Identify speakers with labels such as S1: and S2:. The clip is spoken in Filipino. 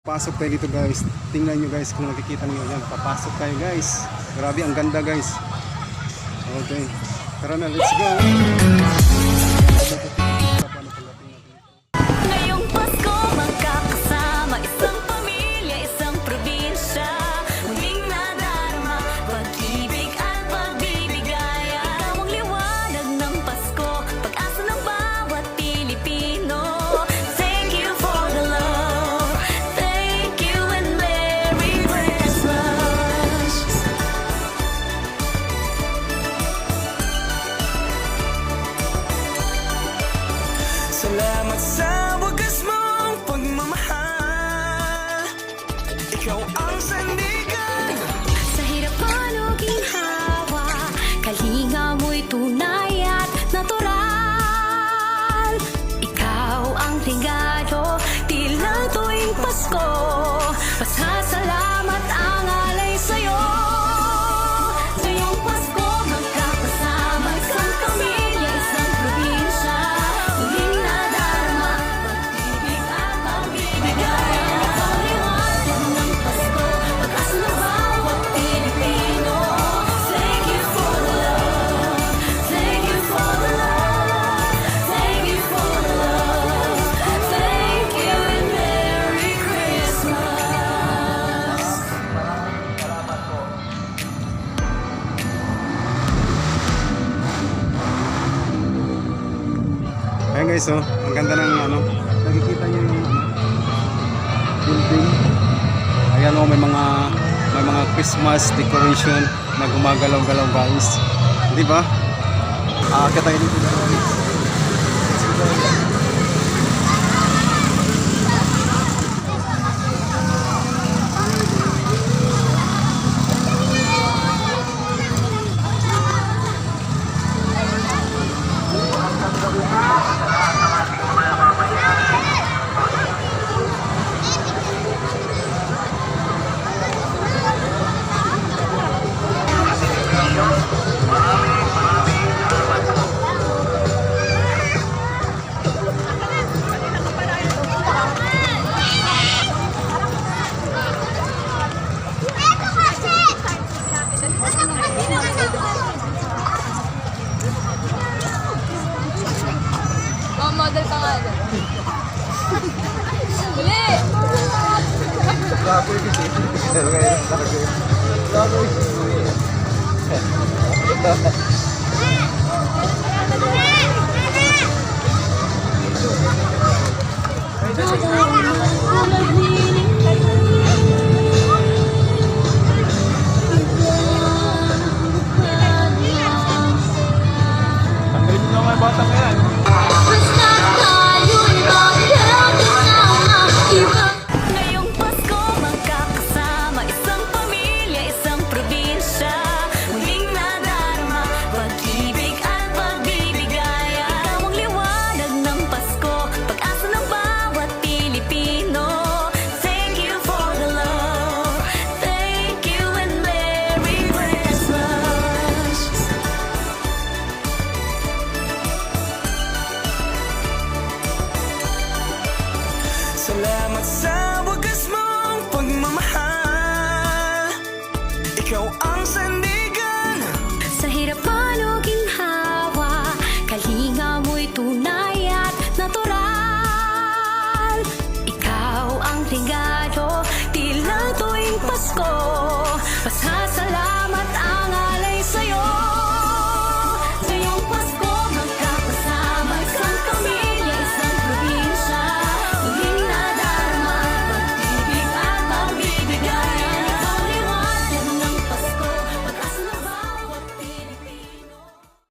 S1: Pasok tayo dito guys. Tingnan nyo guys kung nakikita nyo yan. Papasok tayo guys. Grabe ang ganda guys. Okay. Tara na, let's go.
S2: Ngayong Pasko magkakasama, isang pamilya, isang probinsya. Muling nadarama, pag-ibig at pagbibigay. Ikaw ang liwanag ng Pasko, pag-asa ng bawat Pilipino. Thank you for the love, thank you and Merry Christmas.
S3: Salamat sa wagas mong pagmamahal. Ikaw ang sandigan.
S2: Sa hirapan o ginhawa, kalinga mo'y tunay at natural. Ikaw ang regalo, tila tuwing Pasko. Pasasalamat ang alay sa'yo. Ngayong Pasko, magkakasama, isang pamilya, isang probinsya. Muling nadarama, pag-ibig at pagbibigay. Ikaw liwanag ng Pasko, pag-asa ng bawat Pilipino. Thank you for the love, thank you for the love, thank you for the love, thank you and Merry Christmas.
S1: Ayan guys, oh. Ang ganda ng ano. Nakikita nyo yung building. Ayan oh, may mga Christmas decoration na gumagalaw-galaw guys. Di ba? Aakyat tayo dito guys.
S4: Model ka nga dyan. Uli!
S1: Tanggalin nyo naman batang yan.
S2: Ngayong Pasko magkakasama, isang pamilya, isang probinsya. Muling nadarama, pag-ibig at pagbibigay. Ikaw ang liwanag ng Pasko, pag-asa ng bawat Pilipino. Thank you for the love, thank you and Merry Christmas.
S3: Salamat sa wagas mong pagmamahal. Ikaw ang sandigan.
S2: Sa hirapan o ginhawa, kalinga mo'y tunay at natural. Ikaw ang regalo, tila tuwing Pasko. Pasasalamat ang